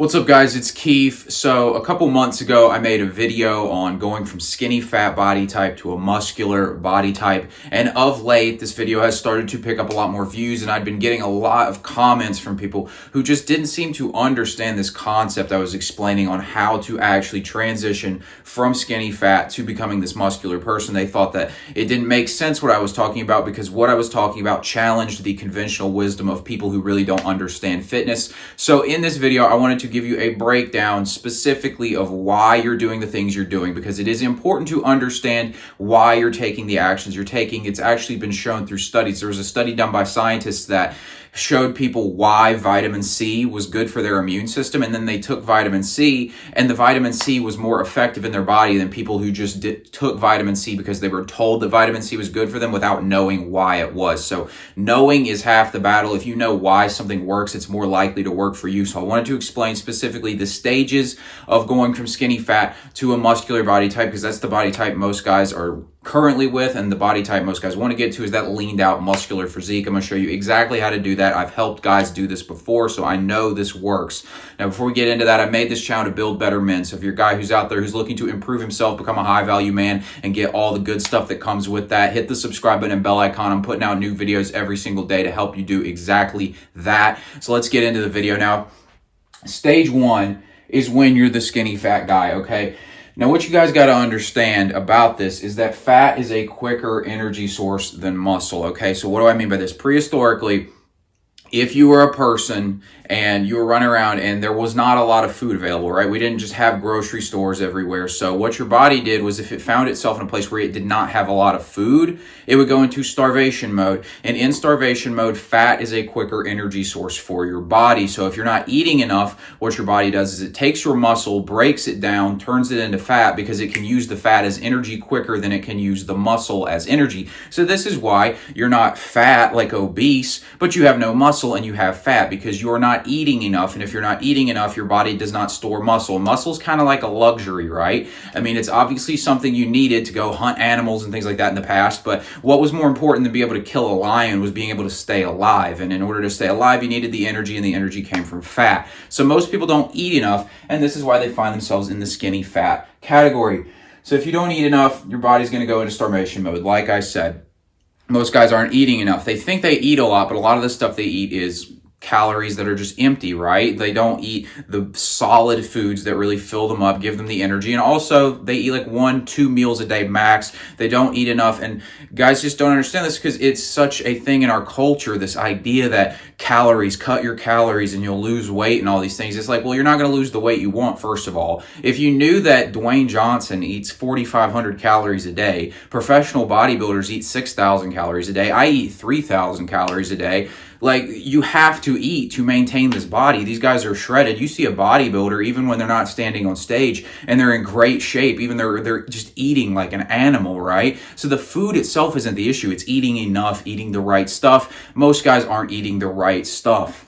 What's up, guys? It's Keefe. So a couple months ago, I made a video on going from skinny fat body type to a muscular body type. And of late, this video has started to pick up a lot more views, and I've been getting a lot of comments from people who just didn't seem to understand this concept I was explaining on how to actually transition from skinny fat to becoming this muscular person. They thought that it didn't make sense what I was talking about because what I was talking about challenged the conventional wisdom of people who really don't understand fitness. So in this video, I wanted to give you a breakdown specifically of why you're doing the things you're doing, because it is important to understand why you're taking the actions you're taking. It's actually been shown through studies. There was a study done by scientists that showed people why vitamin C was good for their immune system, and then they took vitamin C, and the vitamin C was more effective in their body than people who just took vitamin C because they were told that vitamin C was good for them without knowing why it was. So knowing is half the battle. If you know why something works, it's more likely to work for you. So I wanted to explain specifically the stages of going from skinny fat to a muscular body type, because that's the body type most guys are currently with, and the body type most guys want to get to is that leaned out muscular physique. I'm going to show you exactly how to do that. I've helped guys do this before, so I know this works. Now, before we get into that, I made this channel to build better men. So if you're a guy who's out there who's looking to improve himself, become a high value man, and get all the good stuff that comes with that, hit the subscribe button and bell icon. I'm putting out new videos every single day to help you do exactly that. So let's get into the video now. Stage one is when you're the skinny fat guy, okay? Now, what you guys got to understand about this is that fat is a quicker energy source than muscle, okay? So what do I mean by this? Prehistorically, if you were a person and you were running around and there was not a lot of food available, right? We didn't just have grocery stores everywhere. So what your body did was, if it found itself in a place where it did not have a lot of food, it would go into starvation mode. And in starvation mode, fat is a quicker energy source for your body. So if you're not eating enough, what your body does is it takes your muscle, breaks it down, turns it into fat, because it can use the fat as energy quicker than it can use the muscle as energy. So this is why you're not fat like obese, but you have no muscle and you have fat, because you're not eating enough. And if you're not eating enough, your body does not store muscle. Muscle's kind of like a luxury, right? I mean, it's obviously something you needed to go hunt animals and things like that in the past, but what was more important than being able to kill a lion was being able to stay alive. And in order to stay alive, you needed the energy, and the energy came from fat. So most people don't eat enough, and this is why they find themselves in the skinny fat category. So if you don't eat enough, your body's going to go into starvation mode. Like I said, most guys aren't eating enough. They think they eat a lot, but a lot of the stuff they eat is calories that are just empty, right? They don't eat the solid foods that really fill them up, give them the energy. And also they eat like 1-2 meals a day max. They don't eat enough. And guys just don't understand this because it's such a thing in our culture, this idea that calories, cut your calories and you'll lose weight and all these things. It's like, well, you're not going to lose the weight you want, first of all. If you knew that Dwayne Johnson eats 4,500 calories a day, professional bodybuilders eat 6,000 calories a day, I eat 3,000 calories a day. Like, you have to eat to maintain this body. These guys are shredded. You see a bodybuilder, even when they're not standing on stage, and they're in great shape, even they're just eating like an animal, right? So the food itself isn't the issue. It's eating enough, eating the right stuff. Most guys aren't eating the right stuff.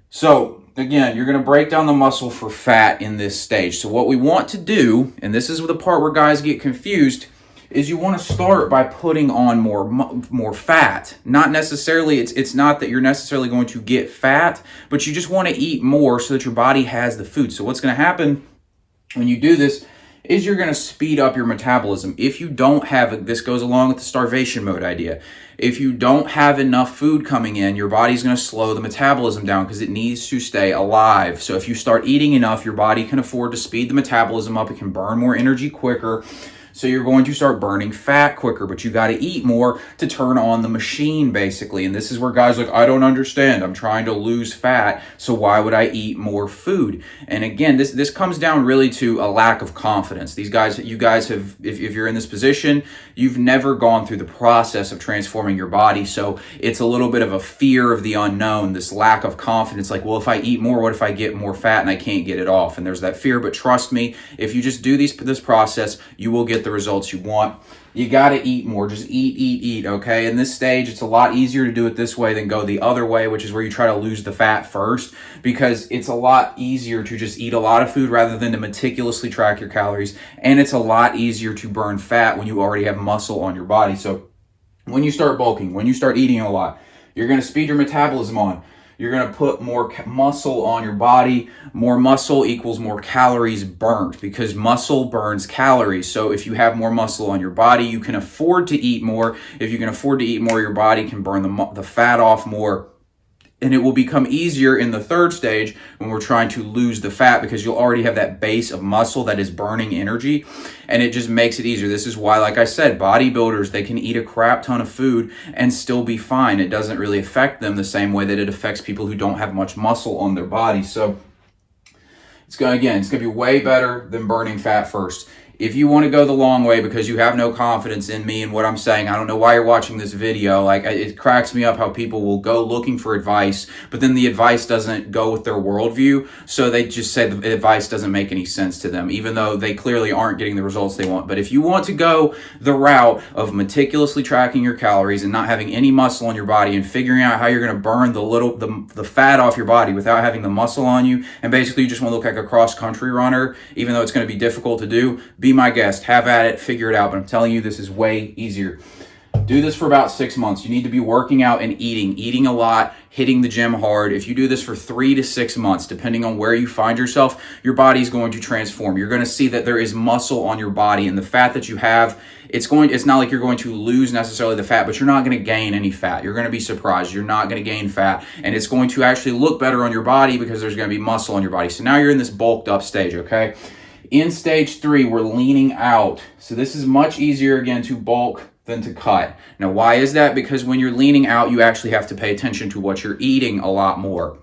So again, you're going to break down the muscle for fat in this stage. So what we want to do, and this is the part where guys get confused, is you want to start by putting on more fat. Not necessarily, it's not that you're necessarily going to get fat, but you just want to eat more so that your body has the food. So what's going to happen when you do this is you're going to speed up your metabolism. If you don't have, this goes along with the starvation mode idea. If you don't have enough food coming in, your body's going to slow the metabolism down because it needs to stay alive. So if you start eating enough, your body can afford to speed the metabolism up. It can burn more energy quicker. So you're going to start burning fat quicker, but you got to eat more to turn on the machine, basically. And this is where guys are like, I don't understand. I'm trying to lose fat, so why would I eat more food? And again, this comes down really to a lack of confidence. You guys have, if you're in this position, you've never gone through the process of transforming your body. So it's a little bit of a fear of the unknown, this lack of confidence. Like, well, if I eat more, what if I get more fat and I can't get it off? And there's that fear, but trust me, if you just do this process, you will get the results you want. You got to eat more. Just eat, okay? In this stage, it's a lot easier to do it this way than go the other way, which is where you try to lose the fat first, because it's a lot easier to just eat a lot of food rather than to meticulously track your calories, and it's a lot easier to burn fat when you already have muscle on your body. So when you start bulking, when you start eating a lot, you're going to speed your metabolism on. You're going to put more muscle on your body. More muscle equals more calories burnt, because muscle burns calories. So if you have more muscle on your body, you can afford to eat more. If you can afford to eat more, your body can burn the fat off more. And it will become easier in the third stage when we're trying to lose the fat, because you'll already have that base of muscle that is burning energy, and it just makes it easier. This is why, like I said, bodybuilders, they can eat a crap ton of food and still be fine. It doesn't really affect them the same way that it affects people who don't have much muscle on their body. So it's going to be way better than burning fat first. If you want to go the long way because you have no confidence in me and what I'm saying, I don't know why you're watching this video. Like, it cracks me up how people will go looking for advice, but then the advice doesn't go with their worldview. So they just say the advice doesn't make any sense to them, even though they clearly aren't getting the results they want. But if you want to go the route of meticulously tracking your calories and not having any muscle on your body and figuring out how you're going to burn the fat off your body without having the muscle on you, and basically you just want to look like a cross-country runner, even though it's going to be difficult to do, be my guest, have at it, figure it out. But I'm telling you, this is way easier. Do this for about 6 months. You need to be working out and eating a lot, hitting the gym hard. If you do this for 3 to 6 months, depending on where you find yourself, your body's going to transform. You're going to see that there is muscle on your body, and the fat that you have, it's not like you're going to lose necessarily the fat, but you're not going to gain any fat. You're going to be surprised. You're not going to gain fat, and it's going to actually look better on your body because there's going to be muscle on your body. So now you're in this bulked up stage, okay? In stage 3, we're leaning out. So this is much easier, again, to bulk than to cut. Now, why is that? Because when you're leaning out, you actually have to pay attention to what you're eating a lot more.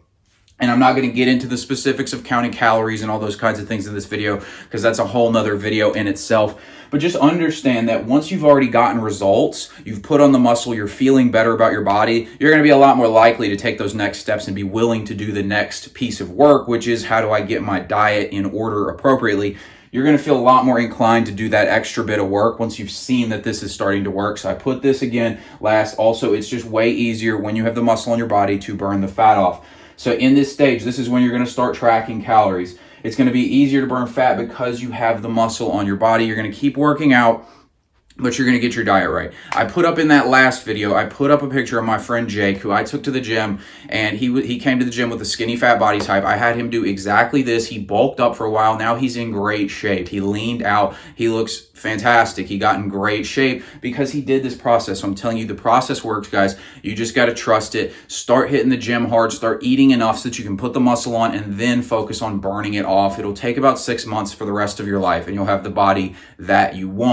And I'm not going to get into the specifics of counting calories and all those kinds of things in this video, because that's a whole nother video in itself. But just understand that once you've already gotten results, you've put on the muscle, you're feeling better about your body, you're going to be a lot more likely to take those next steps and be willing to do the next piece of work, which is, how do I get my diet in order appropriately? You're going to feel a lot more inclined to do that extra bit of work once you've seen that this is starting to work. So I put this again last. Also, it's just way easier when you have the muscle on your body to burn the fat off. So in this stage, this is when you're going to start tracking calories. It's going to be easier to burn fat because you have the muscle on your body. You're going to keep working out, but you're going to get your diet right. I put up in that last video, I put up a picture of my friend Jake, who I took to the gym, and he came to the gym with a skinny fat body type. I had him do exactly this. He bulked up for a while. Now he's in great shape. He leaned out. He looks fantastic. He got in great shape because he did this process. So I'm telling you, the process works, guys. You just got to trust it. Start hitting the gym hard. Start eating enough so that you can put the muscle on, and then focus on burning it off. It'll take about 6 months for the rest of your life, and you'll have the body that you want.